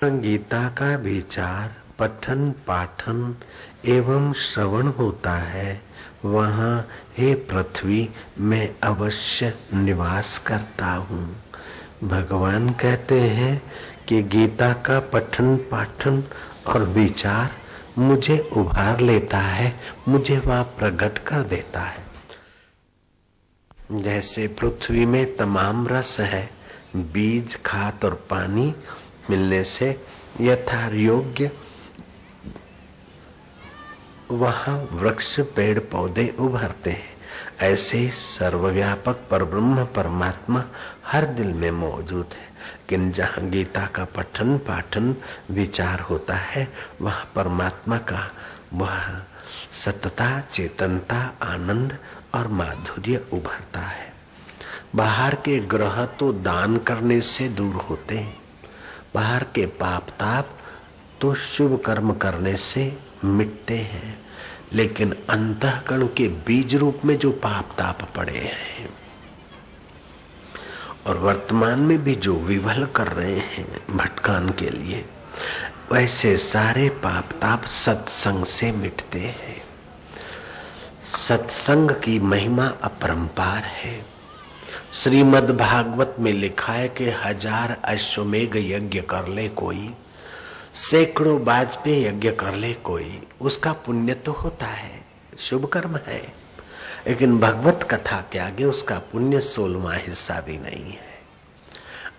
गीता का विचार पठन पाठन एवं श्रवण होता है, वहाँ हे पृथ्वी मैं अवश्य निवास करता हूँ। भगवान कहते हैं कि गीता का पठन पाठन और विचार मुझे उभार लेता है, मुझे वहाँ प्रकट कर देता है। जैसे पृथ्वी में तमाम रस है, बीज खाद और पानी मिलने से यथा योग्य वहाँ वृक्ष पेड़ पौधे उभरते हैं। ऐसे सर्वव्यापक परब्रह्म परमात्मा हर दिल में मौजूद है, लेकिन जहाँ गीता का पठन पाठन विचार होता है वहाँ परमात्मा का वह सतता चेतनता आनंद और माधुर्य उभरता है। बाहर के ग्रह तो दान करने से दूर होते हैं, बाहर के पाप ताप तो शुभ कर्म करने से मिटते हैं, लेकिन अंतःकरण के बीज रूप में जो पाप ताप पड़े हैं और वर्तमान में भी जो विवल कर रहे हैं भटकान के लिए, वैसे सारे पाप ताप सत्संग से मिटते हैं। सत्संग की महिमा अपरंपार है। श्रीमद् भागवत में लिखा है कि 1000 अश्वमेघ यज्ञ कर ले कोई, सैकड़ों वाजपेयी यज्ञ कर ले कोई, उसका पुण्य तो होता है, शुभ कर्म है, लेकिन भगवत कथा के आगे उसका पुण्य 16वां हिस्सा भी नहीं है।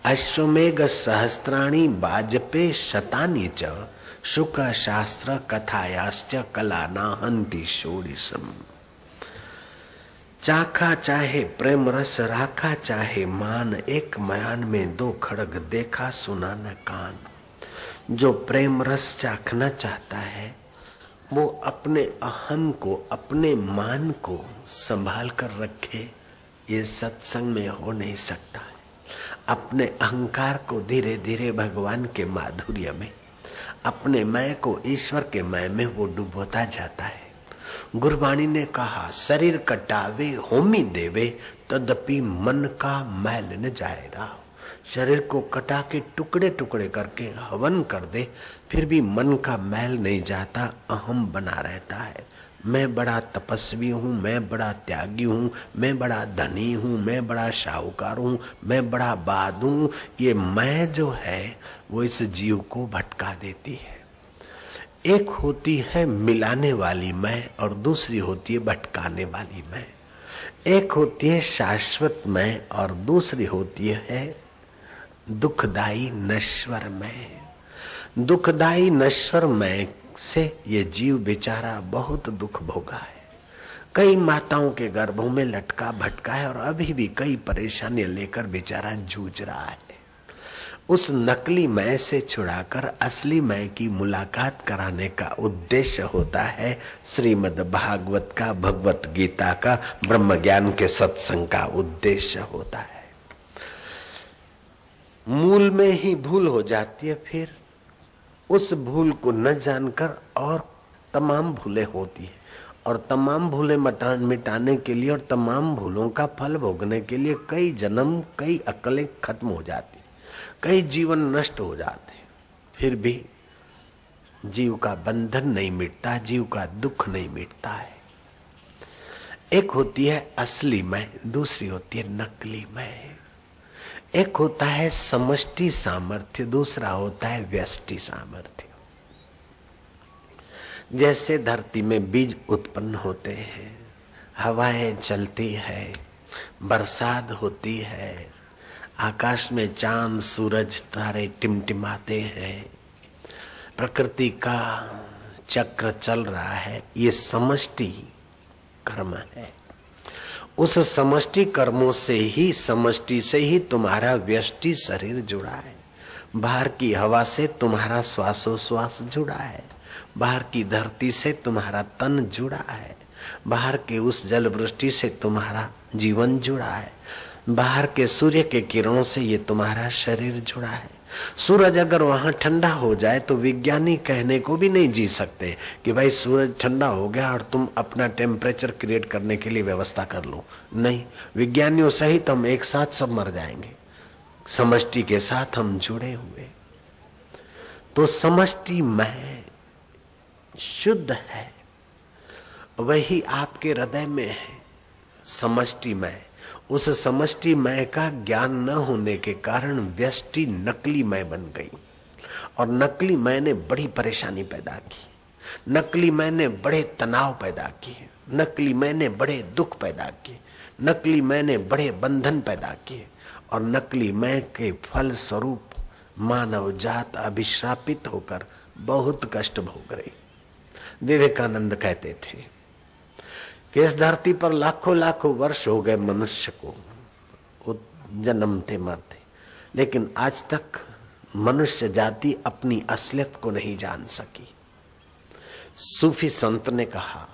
अश्वमेघ सहस्त्राणि वाजपेयी शतानि च शुक शास्त्र कथायाश्च कला नाहन्ति षोडशम्। चाखा चाहे प्रेम रस राखा चाहे मान, एक मयान में 2 खड़ग देखा सुना न कान। जो प्रेम रस चाखना चाहता है वो अपने अहम को अपने मान को संभाल कर रखे, ये सत्संग में हो नहीं सकता है। अपने अहंकार को धीरे धीरे भगवान के माधुर्य में, अपने मैं को ईश्वर के मैं में वो डुबोता जाता है। गुरबाणी ने कहा शरीर कटावे होमी देवे तदपि मन का मैल न जाए राव। शरीर को कटा के टुकड़े टुकड़े करके हवन कर दे, फिर भी मन का मैल नहीं जाता, अहम बना रहता है। मैं बड़ा तपस्वी हूँ, मैं बड़ा त्यागी हूँ, मैं बड़ा धनी हूँ, मैं बड़ा शाहूकार हूँ, मैं बड़ा बाद हूँ। ये मैं जो है वो इस जीव को भटका देती है। एक होती है मिलाने वाली मैं और दूसरी होती है भटकाने वाली मैं। एक होती है शाश्वत मैं और दूसरी होती है दुखदाई नश्वर मैं। दुखदाई नश्वर मैं से ये जीव बेचारा बहुत दुख भोगा है। कई माताओं के गर्भों में लटका भटका है और अभी भी कई परेशानियां लेकर बेचारा जूझ रहा है। उस नकली मैं से छुड़ाकर असली मैं की मुलाकात कराने का उद्देश्य होता है श्रीमद् भागवत का, भगवत गीता का, ब्रह्म ज्ञान के सत्संग का उद्देश्य होता है। मूल में ही भूल हो जाती है, फिर उस भूल को न जानकर और तमाम भूलें होती है, और तमाम भूलें मिटाने के लिए और तमाम भूलों का फल भोगने के लिए कई जन्म कई अकलें खत्म हो जाती, कई जीवन नष्ट हो जाते, फिर भी जीव का बंधन नहीं मिटता, जीव का दुख नहीं मिटता है। एक होती है असली मैं, दूसरी होती है नकली मैं। एक होता है समष्टि सामर्थ्य, दूसरा होता है व्यष्टि सामर्थ्य। जैसे धरती में बीज उत्पन्न होते हैं, हवाएं चलती है, बरसात होती है, आकाश में चांद सूरज तारे टिमटिमाते हैं, प्रकृति का चक्र चल रहा है, ये समष्टि कर्म है। उस समष्टि कर्मों से ही, समष्टि से ही तुम्हारा व्यष्टि शरीर जुड़ा है। बाहर की हवा से तुम्हारा श्वासोश्वास जुड़ा है, बाहर की धरती से तुम्हारा तन जुड़ा है, बाहर के उस जल वृष्टि से तुम्हारा जीवन जुड़ा है, बाहर के सूर्य के किरणों से ये तुम्हारा शरीर जुड़ा है। सूरज अगर वहां ठंडा हो जाए तो विज्ञानी कहने को भी नहीं जी सकते कि भाई सूरज ठंडा हो गया और तुम अपना टेम्परेचर क्रिएट करने के लिए व्यवस्था कर लो। नहीं, विज्ञानियों सहित हम एक साथ सब मर जाएंगे। समष्टि के साथ हम जुड़े हुए। तो समष्टि मैं शुद्ध है, वही आपके हृदय में है समष्टि मैं। उस समष्टि मय का ज्ञान न होने के कारण व्यष्टि नकली मय बन गई, और नकली मय ने बड़ी परेशानी पैदा की, नकली मय ने बड़े तनाव पैदा किए, नकली मय ने बड़े दुख पैदा किए, नकली मय ने बड़े बंधन पैदा किए, और नकली मय के फल स्वरूप मानव जात अभिश्रापित होकर बहुत कष्ट भोग रही। विवेकानंद कहते थे कि इस धरती पर लाखों लाखों वर्ष हो गए मनुष्य को जन्मते मरते, लेकिन आज तक मनुष्य जाति अपनी असलियत को नहीं जान सकी। सूफी संत ने कहा,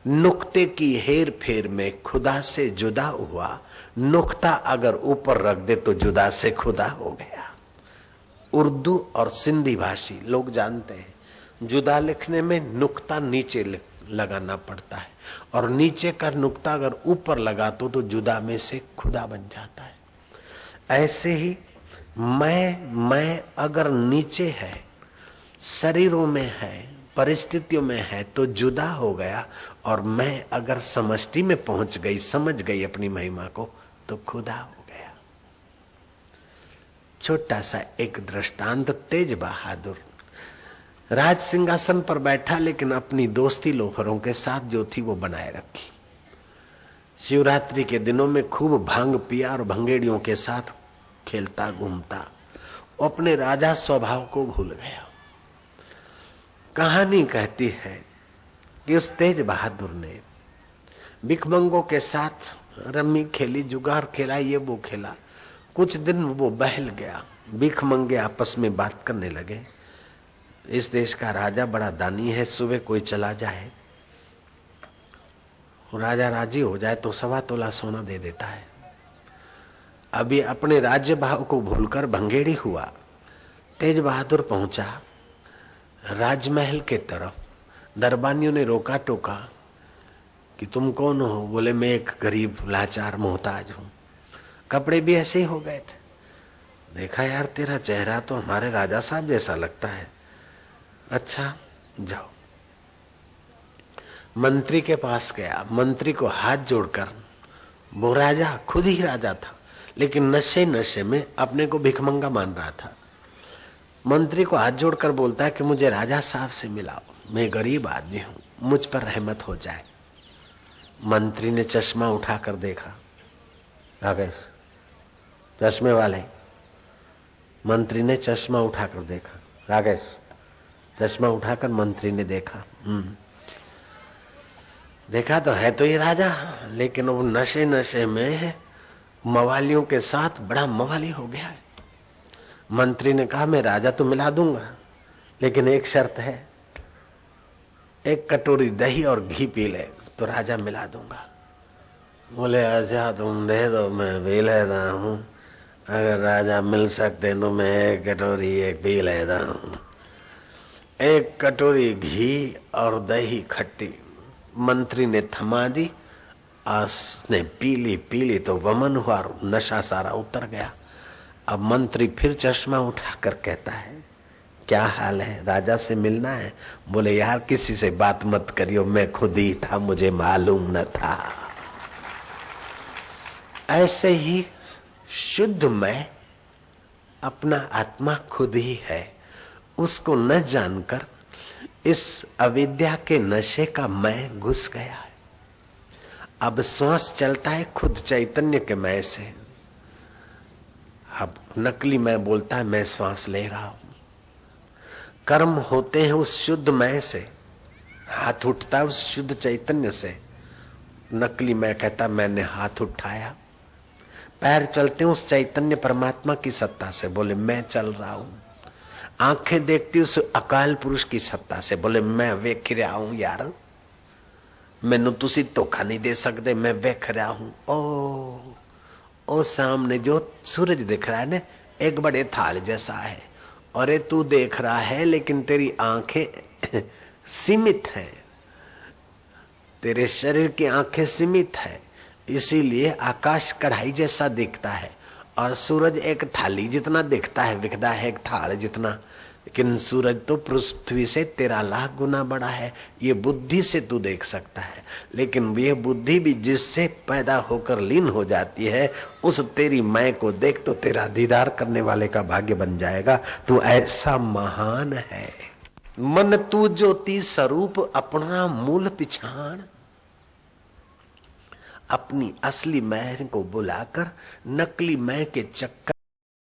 नुक्ते की हेर फेर में खुदा से जुदा हुआ, नुक्ता अगर ऊपर रख दे तो जुदा से खुदा हो गया। उर्दू और सिंधी भाषी लोग जानते हैं, जुदा लिखने में नुक्ता नीचे लगाना पड़ता है, और नीचे का नुक्ता अगर ऊपर लगा तो जुदा में से खुदा बन जाता है। ऐसे ही मैं अगर नीचे है, शरीरों में है, परिस्थितियों में है तो जुदा हो गया, और मैं अगर समष्टि में पहुंच गई, समझ गई अपनी महिमा को, तो खुदा हो गया। छोटा सा एक दृष्टांत, तेज बहादुर राज सिंहासन पर बैठा, लेकिन अपनी दोस्ती लोफरों के साथ जो थी वो बनाए रखी। शिवरात्रि के दिनों में खूब भांग पिया और भंगेड़ियों के साथ खेलता घूमता, अपने राजा स्वभाव को भूल गया। कहानी कहती है कि उस तेज बहादुर ने भिखमंगों के साथ रम्मी खेली, जुगार खेला, ये वो खेला। कुछ दिन वो बहल गया, भिखमंगे आपस में बात करने लगे, इस देश का राजा बड़ा दानी है, सुबह कोई चला जाए, राजा राजी हो जाए तो 1.25 तोला सोना दे देता है। अभी अपने राज्य भाव को भूलकर भंगेड़ी हुआ। तेज बहादुर पहुंचा राजमहल के तरफ, दरबानियों ने रोका टोका कि तुम कौन हो? बोले मैं एक गरीब लाचार मोहताज हूं। कपड़े भी ऐसे ही हो गए थे। देखा यार, तेरा चेहरा तो हमारे राजा साहब जैसा लगता है। अच्छा जाओ। मंत्री के पास गया, मंत्री को हाथ जोड़कर, वो राजा खुद ही राजा था, लेकिन नशे नशे में अपने को भिखमंगा मान रहा था। मंत्री को हाथ जोड़कर बोलता है कि मुझे राजा साहब से मिलाओ, मैं गरीब आदमी हूं, मुझ पर रहमत हो जाए। मंत्री ने चश्मा उठाकर देखा, राकेश चश्मे वाले। मंत्री ने चश्मा उठाकर देखा, राकेश चश्मा उठाकर मंत्री ने देखा, देखा तो है तो ये राजा, लेकिन वो नशे नशे में मवालियों के साथ बड़ा मवाली हो गया है। मंत्री ने कहा, मैं राजा तो मिला दूंगा, लेकिन एक शर्त है, एक कटोरी दही और घी पी ले तो राजा मिला दूंगा। बोले अच्छा तुम दे दो, मैं पी लेता हूँ, अगर राजा मिल सकते तो मैं एक कटोरी एक पी लेता हूँ। एक कटोरी घी और दही खट्टी मंत्री ने थमा दी, उसने पी ली तो वमन हुआ, नशा सारा उतर गया। अब मंत्री फिर चश्मा उठाकर कहता है, क्या हाल है, राजा से मिलना है? बोले यार किसी से बात मत करियो, मैं खुद ही था, मुझे मालूम न था। ऐसे ही शुद्ध मैं अपना आत्मा खुद ही है, उसको न जानकर इस अविद्या के नशे का मैं घुस गया है। अब श्वास चलता है खुद चैतन्य के मैं से। अब नकली मैं बोलता है मैं श्वास ले रहा हूं। कर्म होते हैं उस शुद्ध मैं से, हाथ उठता है उस शुद्ध चैतन्य से। नकली मैं कहता मैंने हाथ उठाया। पैर चलते हैं उस चैतन्य परमात्मा की सत्ता से, बोले मैं चल रहा हूं। आंखें देखती उस अकाल पुरुष की सत्ता से, बोले मैं वेख रहा हूं यार, मैनू तुसी धोखा नहीं दे सकते, मैं वेख रहा हूं। ओ सामने जो सूरज दिख रहा है ना, एक बड़े थाल जैसा है, और ये तू देख रहा है, लेकिन तेरी आंखें सीमित है, तेरे शरीर की आंखें सीमित है, इसीलिए आकाश कढ़ाई जैसा दिखता है और सूरज एक थाली जितना दिखता है, दिखता है एक थाल जितना। लेकिन सूरज तो पृथ्वी से 13 लाख गुना बड़ा है। ये बुद्धि से तू देख सकता है, लेकिन ये बुद्धि भी जिससे पैदा होकर लीन हो जाती है, उस तेरी मैं को देख तो तेरा दीदार करने वाले का भाग्य बन जाएगा। तू ऐसा महान है। मन तू ज्योति स्वरूप अपना मूल पिछाण, अपनी असली मैं को बुलाकर नकली मैं के चक्कर